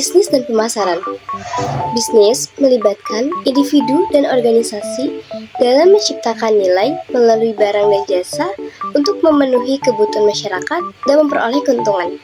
Bisnis dan pemasaran. Bisnis melibatkan individu dan organisasi dalam menciptakan nilai melalui barang dan jasa untuk memenuhi kebutuhan masyarakat dan memperoleh keuntungan.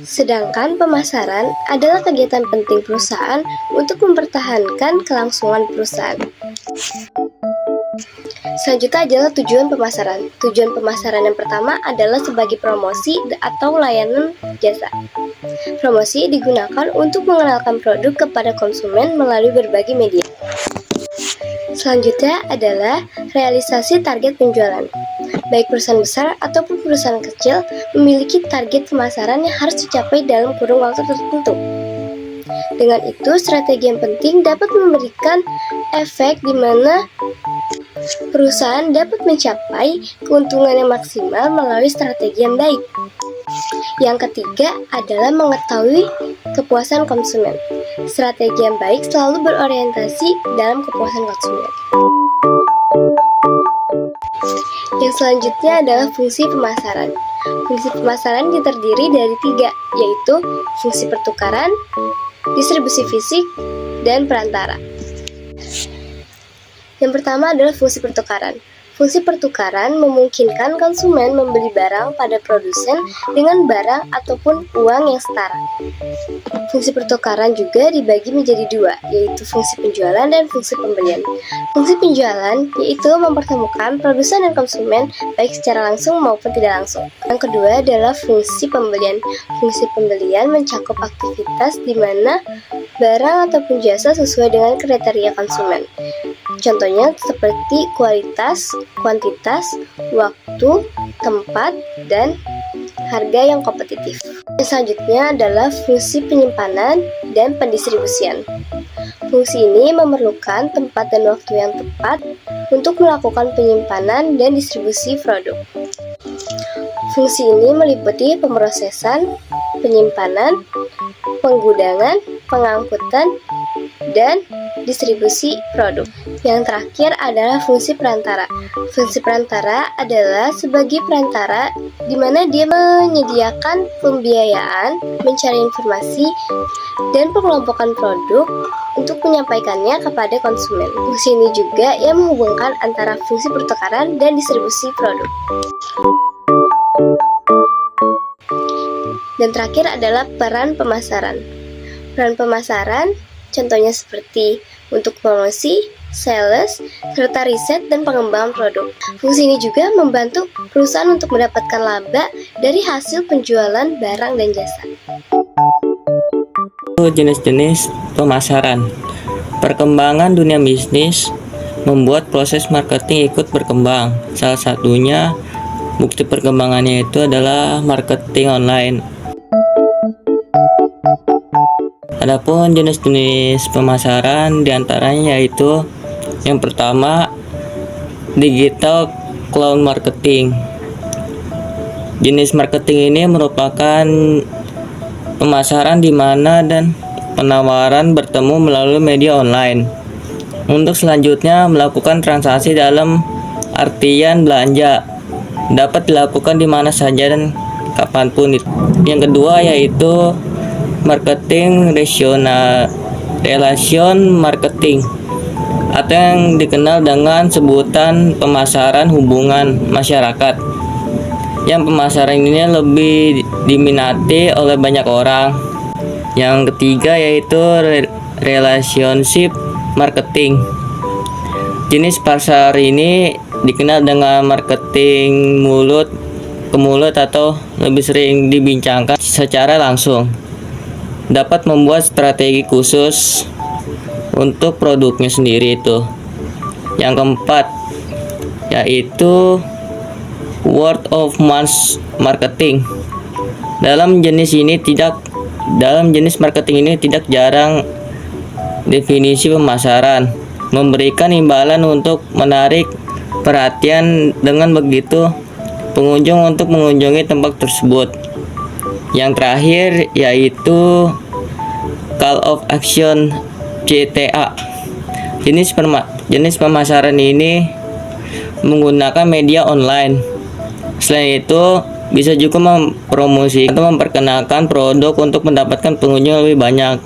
Sedangkan pemasaran adalah kegiatan penting perusahaan untuk mempertahankan kelangsungan perusahaan. Selanjutnya adalah tujuan pemasaran. Tujuan pemasaran yang pertama adalah sebagai promosi atau layanan jasa. Promosi digunakan untuk mengenalkan produk kepada konsumen melalui berbagai media. Selanjutnya adalah realisasi target penjualan. Baik perusahaan besar ataupun perusahaan kecil memiliki target pemasaran yang harus dicapai dalam kurun waktu tertentu. Dengan itu, strategi yang penting dapat memberikan efek di mana perusahaan dapat mencapai keuntungan yang maksimal melalui strategi yang baik. Yang ketiga adalah mengetahui kepuasan konsumen. Strategi yang baik selalu berorientasi dalam kepuasan konsumen. Yang selanjutnya adalah fungsi pemasaran. Fungsi pemasaran terdiri dari 3, yaitu fungsi pertukaran, distribusi fisik, dan perantara. Yang pertama adalah fungsi pertukaran. Fungsi pertukaran memungkinkan konsumen membeli barang pada produsen dengan barang ataupun uang yang setara. Fungsi pertukaran juga dibagi menjadi 2, yaitu fungsi penjualan dan fungsi pembelian. Fungsi penjualan yaitu mempertemukan produsen dan konsumen baik secara langsung maupun tidak langsung. Yang kedua adalah fungsi pembelian. Fungsi pembelian mencakup aktivitas di mana barang ataupun jasa sesuai dengan kriteria konsumen. Contohnya seperti kualitas, kuantitas, waktu, tempat, dan harga yang kompetitif. Yang selanjutnya adalah fungsi penyimpanan dan pendistribusian. Fungsi ini memerlukan tempat dan waktu yang tepat untuk melakukan penyimpanan dan distribusi produk. Fungsi ini meliputi pemrosesan, penyimpanan, penggudangan, pengangkutan, dan distribusi produk. Yang terakhir adalah fungsi perantara. Fungsi perantara adalah sebagai perantara di mana dia menyediakan pembiayaan, mencari informasi, dan pengelompokan produk untuk menyampaikannya kepada konsumen. Fungsi ini juga yang menghubungkan antara fungsi pertukaran dan distribusi produk. Dan terakhir adalah peran pemasaran. Peran pemasaran contohnya seperti untuk promosi, sales, serta riset dan pengembangan produk. Fungsi ini juga membantu perusahaan untuk mendapatkan laba dari hasil penjualan barang dan jasa. Jenis-jenis pemasaran. Perkembangan dunia bisnis membuat proses marketing ikut berkembang. Salah satunya bukti perkembangannya itu adalah marketing online. Adapun jenis-jenis pemasaran diantaranya yaitu yang pertama digital cloud marketing. Jenis marketing ini merupakan pemasaran di mana dan penawaran bertemu melalui media online. Untuk selanjutnya melakukan transaksi dalam artian belanja dapat dilakukan di mana saja dan kapanpun. Yang kedua yaitu marketing relation marketing atau yang dikenal dengan sebutan pemasaran hubungan masyarakat, yang pemasaran ini lebih diminati oleh banyak orang. Yang ketiga yaitu relationship marketing. Jenis pasar ini dikenal dengan marketing mulut ke mulut atau lebih sering dibincangkan secara langsung. Dapat membuat strategi khusus untuk produknya sendiri itu. Yang keempat yaitu word of mouth marketing. Dalam jenis marketing ini tidak jarang definisi pemasaran memberikan imbalan untuk menarik perhatian, dengan begitu pengunjung untuk mengunjungi tempat tersebut. Yang terakhir yaitu call of action CTA. Jenis pemasaran ini menggunakan media online. Selain itu, bisa juga mempromosi atau memperkenalkan produk untuk mendapatkan pengunjung lebih banyak.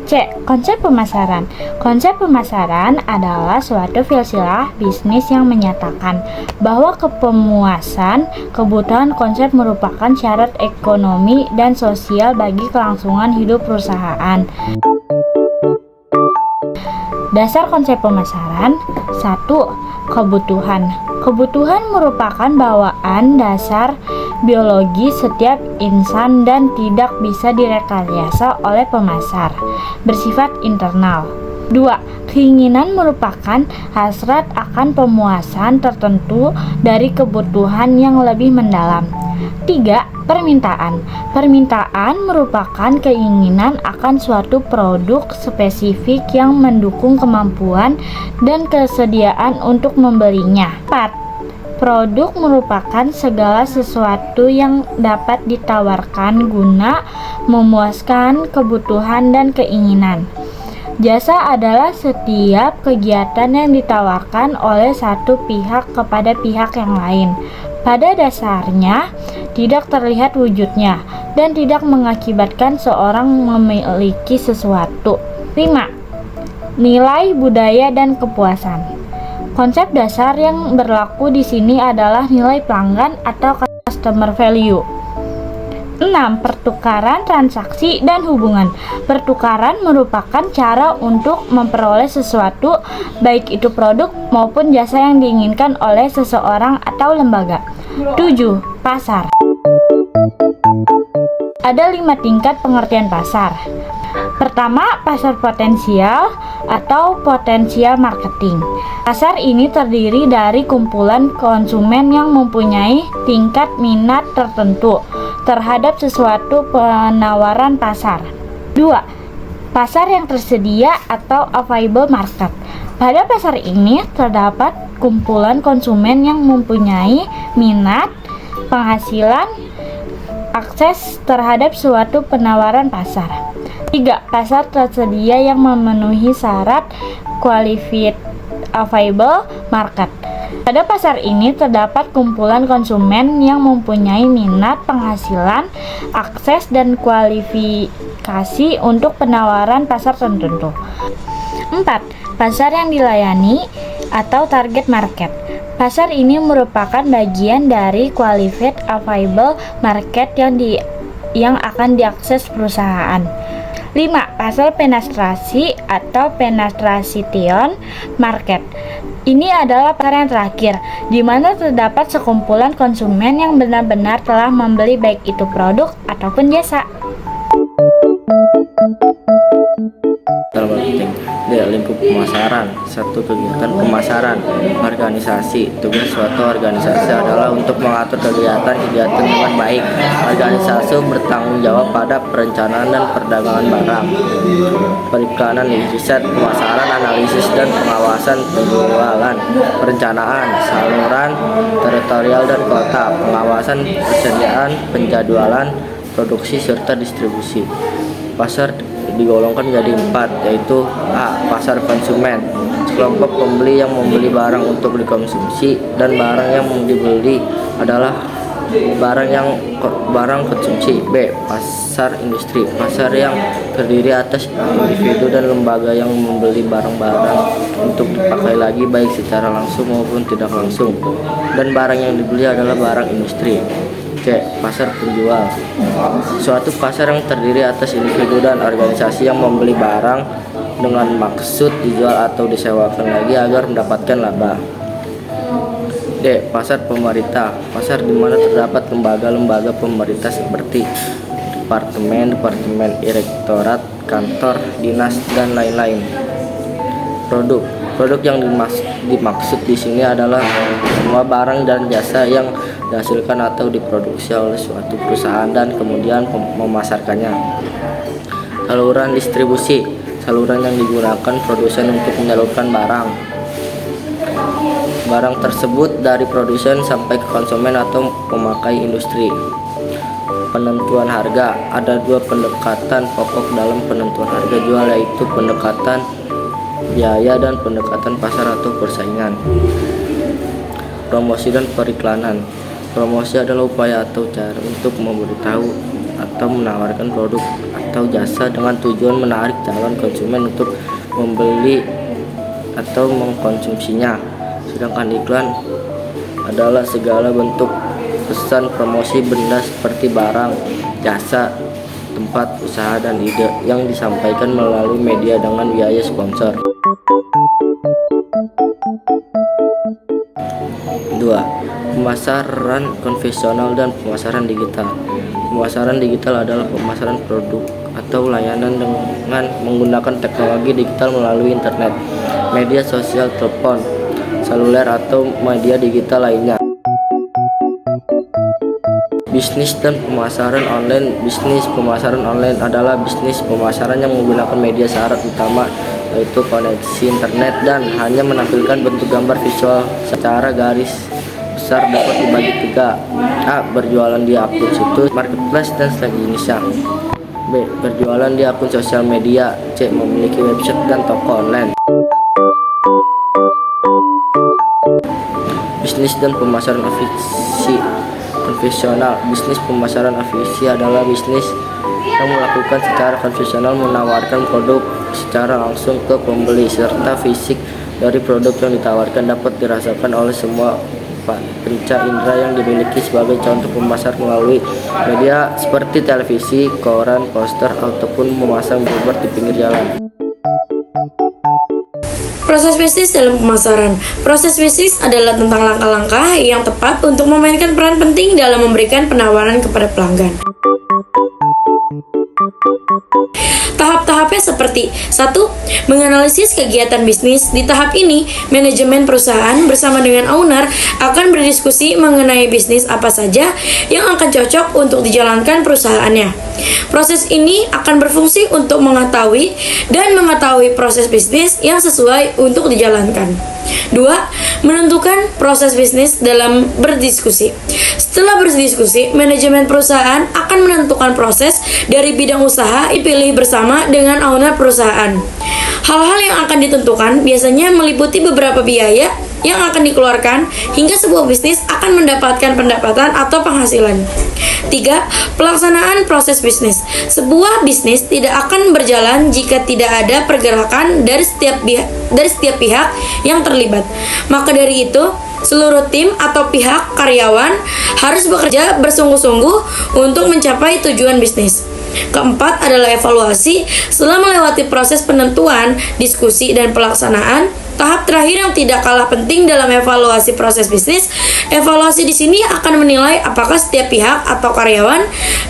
C. Konsep pemasaran. Konsep pemasaran adalah suatu silsilah bisnis yang menyatakan bahwa kepemuasan kebutuhan konsep merupakan syarat ekonomi dan sosial bagi kelangsungan hidup perusahaan. Dasar konsep pemasaran. 1. Kebutuhan. Kebutuhan merupakan bawaan dasar biologi setiap insan dan tidak bisa direkayasa oleh pemasar, bersifat internal. 2. Keinginan merupakan hasrat akan pemuasan tertentu dari kebutuhan yang lebih mendalam. 3. Permintaan. Permintaan merupakan keinginan akan suatu produk spesifik yang mendukung kemampuan dan kesediaan untuk membelinya. 4. Produk merupakan segala sesuatu yang dapat ditawarkan guna memuaskan kebutuhan dan keinginan. Jasa adalah setiap kegiatan yang ditawarkan oleh satu pihak kepada pihak yang lain. Pada dasarnya, tidak terlihat wujudnya dan tidak mengakibatkan seorang memiliki sesuatu. 5. Nilai budaya dan kepuasan. Konsep dasar yang berlaku di sini adalah nilai pelanggan atau customer value. 6. Pertukaran transaksi dan hubungan. Pertukaran merupakan cara untuk memperoleh sesuatu, baik itu produk maupun jasa yang diinginkan oleh seseorang atau lembaga. 7. Pasar. Ada 5 tingkat pengertian pasar. Pertama, pasar potensial atau potensial marketing. Pasar ini terdiri dari kumpulan konsumen yang mempunyai tingkat minat tertentu terhadap sesuatu penawaran pasar. 2. Pasar yang tersedia atau available market. Pada pasar ini terdapat kumpulan konsumen yang mempunyai minat, penghasilan, akses terhadap suatu penawaran pasar. 3. Pasar tersedia yang memenuhi syarat qualified available market. Pada pasar ini terdapat kumpulan konsumen yang mempunyai minat, penghasilan, akses, dan kualifikasi untuk penawaran pasar tertentu. 4. Pasar yang dilayani atau target market. Pasar ini merupakan bagian dari qualified available market yang akan diakses perusahaan. 5. Pasar penetrasi atau penetration market. Ini adalah pasar yang terakhir, di mana terdapat sekumpulan konsumen yang benar-benar telah membeli baik itu produk ataupun jasa. Dalam marketing, lingkup pemasaran. 1. Kegiatan pemasaran. Organisasi. Tugas suatu organisasi adalah untuk mengatur kegiatan dengan baik. Organisasi bertanggung jawab pada perencanaan dan perdagangan barang, periklanan, riset, pemasaran, analisis, dan pengawasan penjualan, perencanaan, saluran teritorial dan kota, pengawasan persediaan, penjadwalan, produksi, serta distribusi. Pasar digolongkan menjadi 4, yaitu A. Pasar konsumen, sekelompok pembeli yang membeli barang untuk dikonsumsi, dan barang yang dibeli adalah barang konsumsi. B. Pasar industri, pasar yang terdiri atas individu dan lembaga yang membeli barang-barang untuk dipakai lagi baik secara langsung maupun tidak langsung, dan barang yang dibeli adalah barang industri. C. Pasar penjual, suatu pasar yang terdiri atas individu dan organisasi yang membeli barang dengan maksud dijual atau disewakan lagi agar mendapatkan laba. D. Pasar pemerintah, pasar di mana terdapat lembaga-lembaga pemerintah seperti departemen, direktorat, kantor, dinas, dan lain-lain. Produk yang dimaksud di sini adalah semua barang dan jasa yang dihasilkan atau diproduksi oleh suatu perusahaan dan kemudian memasarkannya. Saluran distribusi, saluran yang digunakan produsen untuk menyalurkan barang tersebut dari produsen sampai ke konsumen atau pemakai industri. Penentuan harga, ada 2 pendekatan pokok dalam penentuan harga jual, yaitu pendekatan biaya dan pendekatan pasar atau persaingan. Promosi dan periklanan. Promosi adalah upaya atau cara untuk memberitahu atau menawarkan produk atau jasa dengan tujuan menarik calon konsumen untuk membeli atau mengkonsumsinya. Sedangkan iklan adalah segala bentuk pesan promosi benda seperti barang, jasa, tempat usaha, dan ide yang disampaikan melalui media dengan biaya sponsor. 2. Pemasaran konvensional dan pemasaran digital. Pemasaran digital adalah pemasaran produk atau layanan dengan menggunakan teknologi digital melalui internet, media sosial, telepon seluler, atau media digital lainnya. Bisnis dan pemasaran online. Bisnis pemasaran online adalah bisnis pemasaran yang menggunakan media syarat utama, yaitu koneksi internet, dan hanya menampilkan bentuk gambar visual secara garis besar. Dapat dibagi 3. A. Berjualan di akun situs, marketplace, dan sejenisnya. B. Berjualan di akun sosial media. C. Memiliki website dan toko online. Bisnis dan pemasaran afiliasi konvensional. Bisnis pemasaran afiliasi adalah bisnis yang melakukan secara konvensional, menawarkan produk secara langsung ke pembeli, serta fisik dari produk yang ditawarkan dapat dirasakan oleh semua panca indera yang dimiliki. Sebagai contoh, pemasar melalui media seperti televisi, koran, poster, ataupun memasang billboard di pinggir jalan. Proses bisnis dalam pemasaran. Proses bisnis adalah tentang langkah-langkah yang tepat untuk memainkan peran penting dalam memberikan penawaran kepada pelanggan. Tahap-tahapnya seperti 1. Menganalisis kegiatan bisnis. Di tahap ini, manajemen perusahaan bersama dengan owner akan berdiskusi mengenai bisnis apa saja yang akan cocok untuk dijalankan perusahaannya. Proses ini akan berfungsi untuk mengetahui proses bisnis yang sesuai untuk dijalankan. 2. Menentukan proses bisnis dalam berdiskusi. Setelah berdiskusi, manajemen perusahaan akan menentukan proses dari bidang usaha dipilih bersama dengan owner perusahaan. Hal-hal yang akan ditentukan biasanya meliputi beberapa biaya yang akan dikeluarkan hingga sebuah bisnis akan mendapatkan pendapatan atau penghasilan. 3. Pelaksanaan proses bisnis. Sebuah bisnis tidak akan berjalan jika tidak ada pergerakan dari setiap pihak yang terlibat. Maka dari itu, seluruh tim atau pihak karyawan harus bekerja bersungguh-sungguh untuk mencapai tujuan bisnis. Keempat adalah evaluasi. Setelah melewati proses penentuan, diskusi, dan pelaksanaan, tahap terakhir yang tidak kalah penting dalam evaluasi proses bisnis, evaluasi di sini akan menilai apakah setiap pihak atau karyawan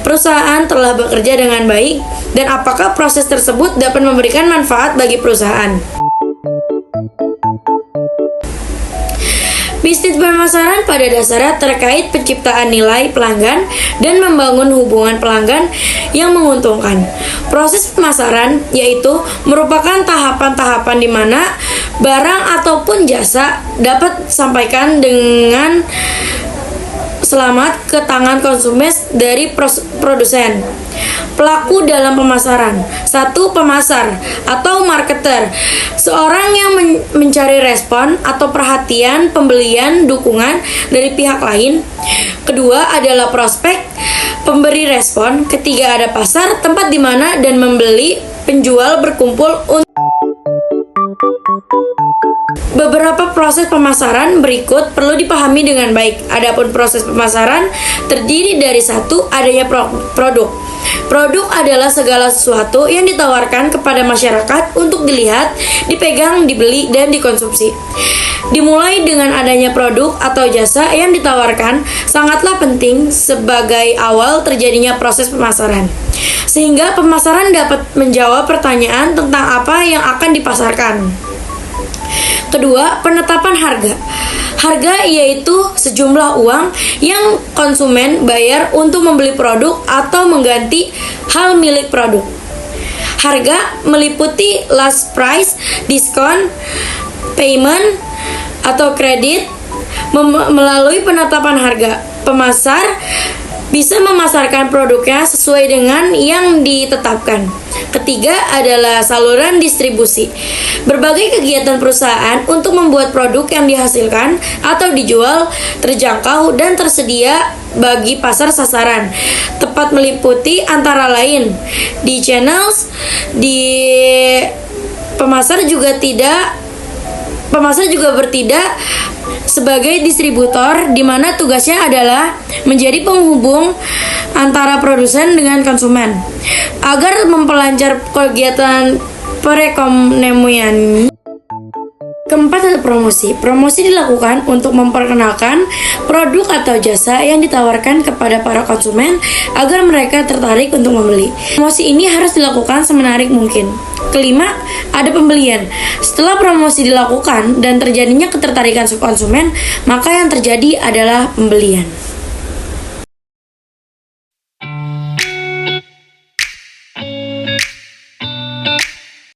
perusahaan telah bekerja dengan baik dan apakah proses tersebut dapat memberikan manfaat bagi perusahaan. Bisnis pemasaran pada dasarnya terkait penciptaan nilai pelanggan dan membangun hubungan pelanggan yang menguntungkan. Proses pemasaran yaitu merupakan tahapan-tahapan di mana barang ataupun jasa dapat disampaikan dengan selamat ke tangan konsumen dari produsen. Pelaku dalam pemasaran. 1. Pemasar atau marketer. Seorang yang mencari respon atau perhatian, pembelian, dukungan dari pihak lain. Kedua adalah prospek, pemberi respon. Ketiga ada pasar, tempat di mana dan membeli, penjual berkumpul untuk. Beberapa proses pemasaran berikut perlu dipahami dengan baik. Adapun proses pemasaran terdiri dari 1. Adanya produk. Produk adalah segala sesuatu yang ditawarkan kepada masyarakat untuk dilihat, dipegang, dibeli, dan dikonsumsi. Dimulai dengan adanya produk atau jasa yang ditawarkan sangatlah penting sebagai awal terjadinya proses pemasaran. Sehingga pemasaran dapat menjawab pertanyaan tentang apa yang akan dipasarkan. Kedua, penetapan harga. Harga yaitu sejumlah uang yang konsumen bayar untuk membeli produk atau mengganti hal milik produk. Harga meliputi last price, diskon, payment, atau kredit. Melalui penetapan harga, pemasar bisa memasarkan produknya sesuai dengan yang ditetapkan. Ketiga adalah saluran distribusi. Berbagai kegiatan perusahaan untuk membuat produk yang dihasilkan atau dijual terjangkau dan tersedia bagi pasar sasaran. Tepat meliputi antara lain di channels, di pemasar juga bertindak sebagai distributor, di mana tugasnya adalah menjadi penghubung antara produsen dengan konsumen agar memperlancar kegiatan perekonomian. Keempat adalah promosi. Promosi dilakukan untuk memperkenalkan produk atau jasa yang ditawarkan kepada para konsumen agar mereka tertarik untuk membeli. Promosi ini harus dilakukan semenarik mungkin. Kelima, ada pembelian. Setelah promosi dilakukan dan terjadinya ketertarikan konsumen, maka yang terjadi adalah pembelian.